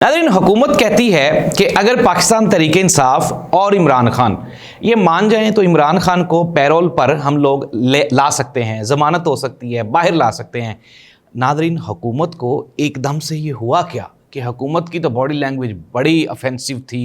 नाज़रीन, हुकूमत कहती है कि अगर पाकिस्तान तहरीक इंसाफ और इमरान खान ये मान जाएं तो इमरान खान को पैरोल पर हम लोग ला सकते हैं, ज़मानत हो सकती है, बाहर ला सकते हैं। नाज़रीन, हुकूमत को एकदम से ये हुआ क्या कि हुकूमत की तो बॉडी लैंग्वेज बड़ी ऑफेंसिव थी।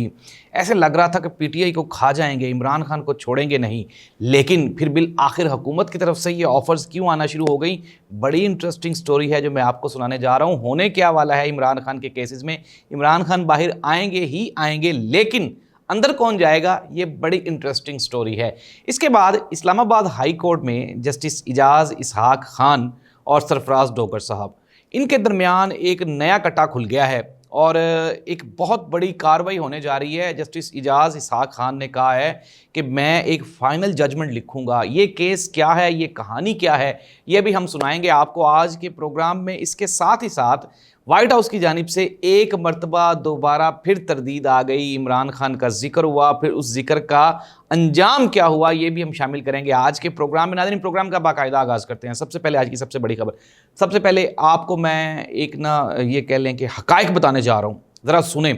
ऐसे लग रहा था कि पीटीआई को खा जाएंगे, इमरान खान को छोड़ेंगे नहीं। लेकिन फिर बिल आखिर हुकूमत की तरफ से ये ऑफ़र्स क्यों आना शुरू हो गई? बड़ी इंटरेस्टिंग स्टोरी है जो मैं आपको सुनाने जा रहा हूँ। होने क्या वाला है इमरान खान के केसेस में? इमरान खान बाहर आएंगे ही आएंगे, लेकिन अंदर कौन जाएगा? ये बड़ी इंटरेस्टिंग स्टोरी है। इसके बाद इस्लामाबाद हाई कोर्ट में जस्टिस इजाज़ इसहाक खान और सरफराज डोगर साहब, इनके दरमियान एक नया कट्टा खुल गया है और एक बहुत बड़ी कार्रवाई होने जा रही है। जस्टिस इजाज़ इसहाक खान ने कहा है कि मैं एक फ़ाइनल जजमेंट लिखूंगा। ये केस क्या है, ये कहानी क्या है, ये भी हम सुनाएंगे आपको आज के प्रोग्राम में। इसके साथ ही साथ वाइट हाउस की जानिब से एक मरतबा दोबारा फिर तरदीद आ गई, इमरान खान का जिक्र हुआ, फिर उस जिक्र का अंजाम क्या हुआ ये भी हम शामिल करेंगे आज के प्रोग्राम में। नाज़रीन, प्रोग्राम का बाकायदा आगाज़ करते हैं। सबसे पहले आज की सबसे बड़ी खबर। सबसे पहले आपको मैं एक ये कह लें कि हक़ाइक़ बताने जा रहा हूँ, ज़रा सुने।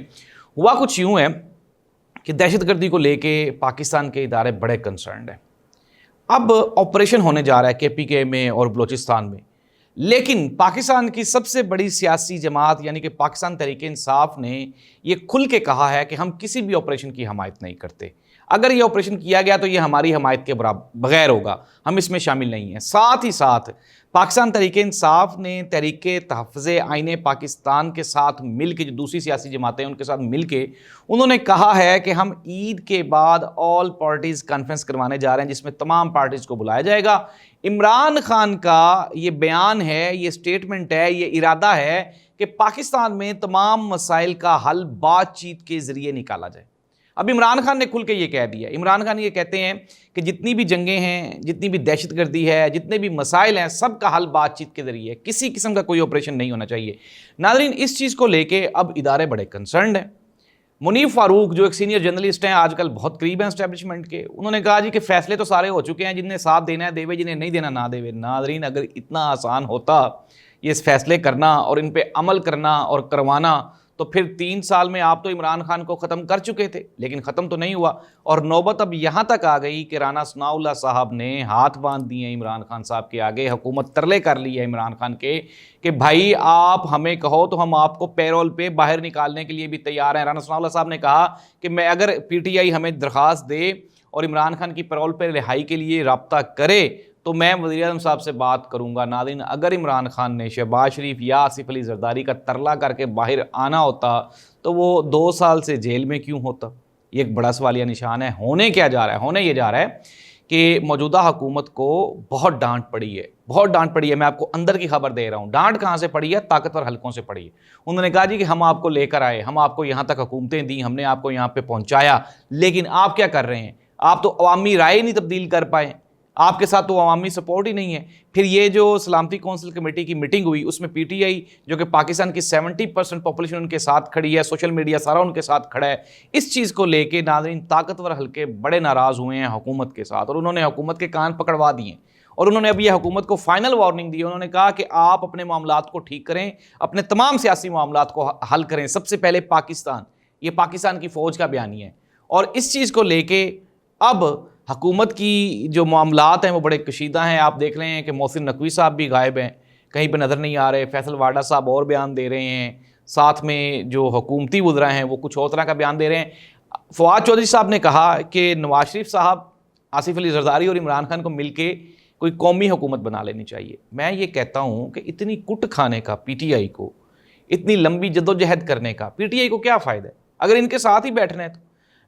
हुआ कुछ यूँ है कि दहशतगर्दी को लेके पाकिस्तान के इदारे बड़े कंसर्न्ड हैं। अब ऑपरेशन होने जा रहा है KPK में और बलूचिस्तान में, लेकिन पाकिस्तान की सबसे बड़ी सियासी जमात यानी कि पाकिस्तान तहरीक इंसाफ ने ये खुल के कहा है कि हम किसी भी ऑपरेशन की हमायत नहीं करते। अगर ये ऑपरेशन किया गया तो ये हमारी हमायत के बगैर होगा, हम इसमें शामिल नहीं हैं। साथ ही साथ पाकिस्तान तहरीक इंसाफ ने तहरीक तहफ़्फ़ुज़ आईन पाकिस्तान के साथ मिल के, जो दूसरी सियासी जमातें हैं उनके साथ मिल के, उन्होंने कहा है कि हम ईद के बाद ऑल पार्टीज़ कॉन्फ्रेंस करवाने जा रहे हैं जिसमें तमाम पार्टीज़ को बुलाया जाएगा। इमरान खान का ये बयान है, ये स्टेटमेंट है, ये इरादा है कि पाकिस्तान में तमाम मसाइल का हल बातचीत के ज़रिए निकाला जाए। अब इमरान खान ने खुल के ये कह दिया। इमरान खान ये कहते हैं कि जितनी भी जंगें हैं, जितनी भी दहशतगर्दी है, जितने भी मसाइल हैं, सब का हल बातचीत के ज़रिए, किसी किस्म का कोई ऑपरेशन नहीं होना चाहिए। नाज़रीन, इस चीज़ को लेके अब इदारे बड़े कंसर्न्ड हैं। मुनीफ फारूक जो एक सीनियर जर्नलिस्ट हैं, आजकल बहुत करीब हैं एस्टैब्लिशमेंट के, उन्होंने कहा जी कि फैसले तो सारे हो चुके हैं, जिन्हें साथ देना है देवे, जिन्हें नहीं देना ना देवे। नाज़रीन, अगर इतना आसान होता ये फैसले करना और इन पे अमल करना और करवाना तो फिर 3 साल में आप तो इमरान खान को ख़त्म कर चुके थे, लेकिन ख़त्म तो नहीं हुआ। और नौबत अब यहाँ तक आ गई कि राना सनाउल्लाह साहब ने हाथ बांध दिए इमरान खान साहब के आगे। हुकूमत तरले कर ली है इमरान खान के कि भाई आप हमें कहो तो हम आपको पैरोल पे बाहर निकालने के लिए भी तैयार हैं। राना सनाउल्लाह साहब ने कहा कि मैं अगर PTI हमें दरख्वास्त दे और इमरान खान की पैरोल पर रिहाई के लिए रब्ता करे तो मैं वज़ीर-ए-आज़म साहब से बात करूंगा। नाज़रीन, अगर इमरान खान ने शहबाज शरीफ या आसिफ अली जरदारी का तरला करके बाहर आना होता तो वो 2 साल से जेल में क्यों होता? ये एक बड़ा सवालिया निशान है। होने क्या जा रहा है? होने ये जा रहा है कि मौजूदा हुकूमत को बहुत डांट पड़ी है, बहुत डांट पड़ी है। मैं आपको अंदर की खबर दे रहा हूँ। डांट कहाँ से पड़ी है? ताकतवर हलकों से पड़ी है। उन्होंने कहा जी कि हम आपको लेकर आए, हम आपको यहाँ तक हुकूमतें दी, हमने आपको यहाँ पे पहुँचाया, लेकिन आप क्या कर रहे हैं? आप तो अवामी राय नहीं तब्दील कर पाए, आपके साथ तो अवामी सपोर्ट ही नहीं है। फिर ये जो सलामती कौंसिल कमेटी की मीटिंग हुई उसमें PTI जो कि पाकिस्तान की 70% पॉपुलेशन उनके साथ खड़ी है, सोशल मीडिया सारा उनके साथ खड़ा है, इस चीज़ को लेके नाज़रीन ताकतवर हल्के बड़े नाराज़ हुए हैं हुकूमत के साथ और उन्होंने हुकूमत के कान पकड़वा दिए और उन्होंने अब ये हुकूमत को फाइनल वार्निंग दी। उन्होंने कहा कि आप अपने मामलात को ठीक करें, अपने तमाम सियासी मामलात को हल करें, सबसे पहले पाकिस्तान। ये पाकिस्तान की फ़ौज का बयानिया है और इस चीज़ को लेके अब हुकूमत की जो मामलात हैं वो बड़े कशीदा हैं। आप देख रहे हैं कि मोहसिन नकवी साहब भी गायब हैं, कहीं पर नज़र नहीं आ रहे। फैसल वाडा साहब और बयान दे रहे हैं, साथ में जो हुकूमती वज़रा हैं वो कुछ और तरह का बयान दे रहे हैं। फवाद चौधरी साहब ने कहा कि नवाज शरीफ साहब, आसिफ अली जरदारी और इमरान खान को मिल के कोई कौमी हुकूमत बना लेनी चाहिए। मैं ये कहता हूँ कि इतनी कुट खाने का PTI को, इतनी लंबी जद्दोजहद करने का PTI को क्या फ़ायदा है अगर इनके साथ ही बैठना है तो?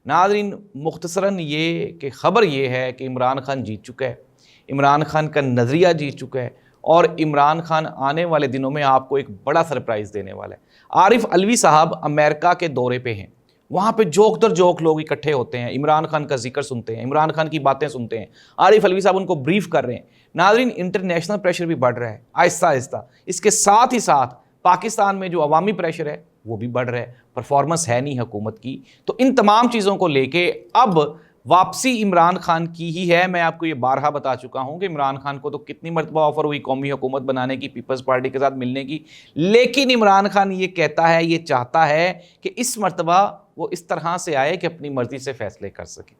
नाज़रीन, मुख्तसरन ये कि ख़बर ये है कि इमरान खान जीत चुका है, इमरान खान का नज़रिया जीत चुका है और इमरान खान आने वाले दिनों में आपको एक बड़ा सरप्राइज़ देने वाला है। आरिफ अलवी साहब अमेरिका के दौरे पे हैं, वहाँ पे जोक दर जोक लोग इकट्ठे होते हैं, इमरान खान का जिक्र सुनते हैं, इमरान खान की बातें सुनते हैं। आरिफ अलवी साहब उनको ब्रीफ कर रहे हैं। नाज़रीन, इंटरनेशनल प्रेशर भी बढ़ रहा है आहिस्ता आहिस्ता। इसके साथ ही साथ पाकिस्तान में जो अवामी प्रेशर है वो भी बढ़ रहा है, परफॉर्मेंस है नहीं हुकूमत की। तो इन तमाम चीज़ों को लेके अब واپسی عمران خان کی ہی ہے. میں آپ کو یہ بارہا بتا چکا ہوں کہ عمران خان کو تو کتنی مرتبہ آفر ہوئی قومی حکومت بنانے کی، پیپلز پارٹی کے ساتھ ملنے کی، لیکن عمران خان یہ کہتا ہے، یہ چاہتا ہے کہ اس مرتبہ وہ اس طرح سے آئے کہ اپنی مرضی سے فیصلے کر سکے.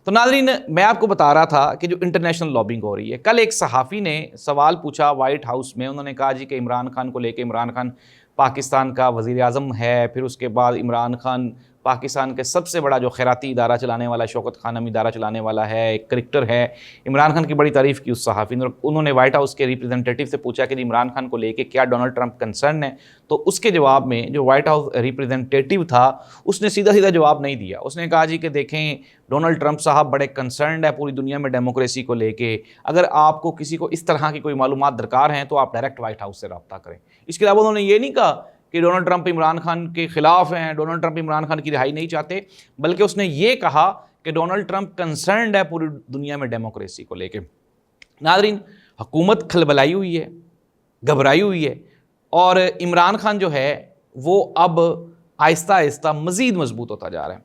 تو ناظرین، میں آپ کو بتا رہا تھا کہ جو انٹرنیشنل لابنگ ہو رہی ہے، کل ایک صحافی نے سوال پوچھا وائٹ ہاؤس میں. انہوں نے کہا جی کہ عمران خان کو لے کے، عمران خان پاکستان کا وزیر اعظم ہے، پھر اس کے بعد عمران خان پاکستان کے سب سے بڑا جو خیراتی ادارہ چلانے والا، شوکت خانم ادارہ چلانے والا ہے، ایک کرکٹر ہے. عمران خان کی بڑی تعریف کی اس صحافی نے. انہوں نے وائٹ ہاؤس کے ریپریزنٹیٹیو سے پوچھا کہ عمران خان کو لے کے کیا ڈونلڈ ٹرمپ کنسرن ہے، تو اس کے جواب میں جو وائٹ ہاؤس ریپریزنٹیٹیو تھا اس نے سیدھا سیدھا جواب نہیں دیا. اس نے کہا جی کہ دیکھیں ڈونلڈ ٹرمپ صاحب بڑے کنسرنڈ ہے پوری دنیا میں ڈیموکریسی کو لے کے. اگر آپ کو کسی کو اس طرح کی کوئی معلومات درکار ہیں تو آپ ڈائریکٹ وائٹ ہاؤس سے رابطہ کریں. اس کے علاوہ انہوں نے یہ نہیں کہا کہ ڈونلڈ ٹرمپ عمران خان کے خلاف ہیں، ڈونلڈ ٹرمپ عمران خان کی رہائی نہیں چاہتے، بلکہ اس نے یہ کہا کہ ڈونلڈ ٹرمپ کنسرنڈ ہے پوری دنیا میں ڈیموکریسی کو لے کے. ناظرین، حکومت کھلبلائی ہوئی ہے، گھبرائی ہوئی ہے، اور عمران خان جو ہے وہ اب آہستہ آہستہ مزید مضبوط ہوتا جا رہا ہے.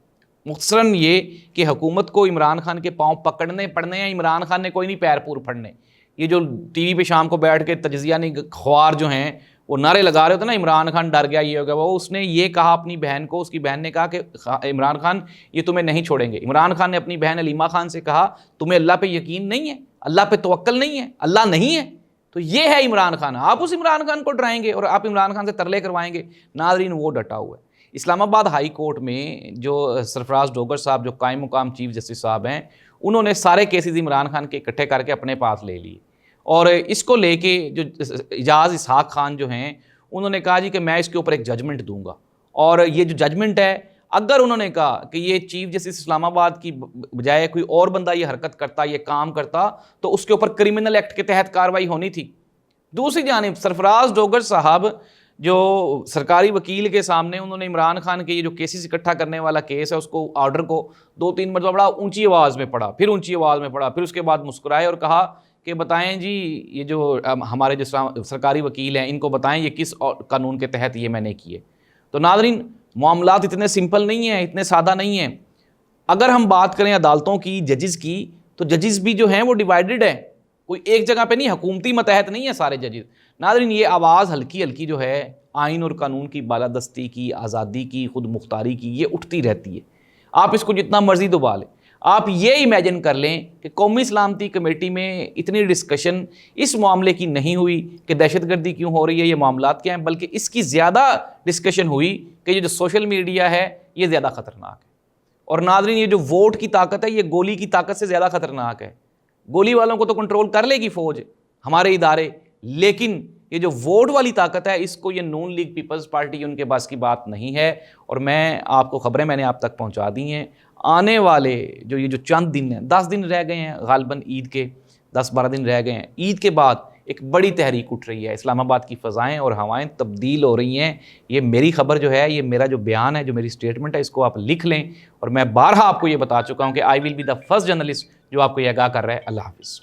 مختصراً یہ کہ حکومت کو عمران خان کے پاؤں پکڑنے پڑنے ہیں. عمران خان نے کوئی نہیں پیر پور پھڑنے. یہ جو ٹی وی پہ شام کو بیٹھ کے تجزیہ خوار جو ہیں وہ نعرے لگا رہے ہوتے نا، عمران خان ڈر گیا، یہ ہو گیا وہ، اس نے یہ کہا اپنی بہن کو، اس کی بہن نے کہا کہ عمران خان یہ تمہیں نہیں چھوڑیں گے. عمران خان نے اپنی بہن علیمہ خان سے کہا تمہیں اللہ پہ یقین نہیں ہے، اللہ پہ توکل نہیں ہے، اللہ نہیں ہے. تو یہ ہے عمران خان. آپ اس عمران خان کو ڈرائیں گے اور آپ عمران خان سے ترلے کروائیں گے. ناظرین، وہ ڈٹا ہوا ہے. اسلام آباد ہائی کورٹ میں جو سرفراز ڈوگر صاحب جو قائم مقام چیف جسٹس صاحب ہیں، انہوں نے سارے کیسز عمران خان کے اکٹھے کر کے اپنے پاس لے لیے، اور اس کو لے کے جو اعجاز اسحاق خان جو ہیں انہوں نے کہا جی کہ میں اس کے اوپر ایک ججمنٹ دوں گا. اور یہ جو ججمنٹ ہے، اگر انہوں نے کہا کہ یہ چیف جسٹس اسلام آباد کی بجائے کوئی اور بندہ یہ حرکت کرتا، یہ کام کرتا، تو اس کے اوپر کرمنل ایکٹ کے تحت کارروائی ہونی تھی. دوسری جانب سرفراز ڈوگر صاحب جو سرکاری وکیل کے سامنے انہوں نے عمران خان کے یہ جو کیسز اکٹھا کرنے والا کیس ہے، اس کو آرڈر کو 2-3 مرتبہ بڑا اونچی آواز میں پڑھا، پھر اونچی آواز میں پڑھا، پھر اس کے بعد مسکرائے اور کہا کہ بتائیں جی یہ جو ہمارے جو سرکاری وکیل ہیں ان کو بتائیں یہ کس قانون کے تحت یہ میں نے کیے. تو ناظرین، معاملات اتنے سمپل نہیں ہیں، اتنے سادہ نہیں ہیں. اگر ہم بات کریں عدالتوں کی، ججز کی، تو ججز بھی جو ہیں وہ ڈیوائیڈڈ ہیں. کوئی ایک جگہ پہ نہیں، حکومتی متحد نہیں ہے سارے ججز. ناظرین، یہ آواز ہلکی ہلکی جو ہے آئین اور قانون کی بالادستی کی، آزادی کی، خود مختاری کی، یہ اٹھتی رہتی ہے. آپ اس کو جتنا مرضی دبا لیں. آپ یہ امیجن کر لیں کہ قومی سلامتی کمیٹی میں اتنی ڈسکشن اس معاملے کی نہیں ہوئی کہ دہشت گردی کیوں ہو رہی ہے، یہ معاملات کیا ہیں، بلکہ اس کی زیادہ ڈسکشن ہوئی کہ یہ جو سوشل میڈیا ہے یہ زیادہ خطرناک ہے. اور ناظرین، یہ جو ووٹ کی طاقت ہے یہ گولی کی طاقت سے زیادہ خطرناک ہے. گولی والوں کو تو کنٹرول کر لے گی فوج، ہمارے ادارے، لیکن یہ جو ووٹ والی طاقت ہے اس کو یہ نون لیگ پیپلز پارٹی ان کے پاس کی بات نہیں ہے. اور میں آپ کو خبریں میں نے آپ تک پہنچا دی ہیں. آنے والے جو یہ جو چند دن ہیں، 10 دن رہ گئے ہیں غالباً عید کے، 10-12 دن رہ گئے ہیں. عید کے بعد ایک بڑی تحریک اٹھ رہی ہے. اسلام آباد کی فضائیں اور ہوائیں تبدیل ہو رہی ہیں. یہ میری خبر جو ہے، یہ میرا جو بیان ہے، جو میری سٹیٹمنٹ ہے، اس کو آپ لکھ لیں. اور میں بارہا آپ کو یہ بتا چکا ہوں کہ I will be the first journalist جو آپ کو یہ آگاہ کر رہا ہے. اللہ حافظ.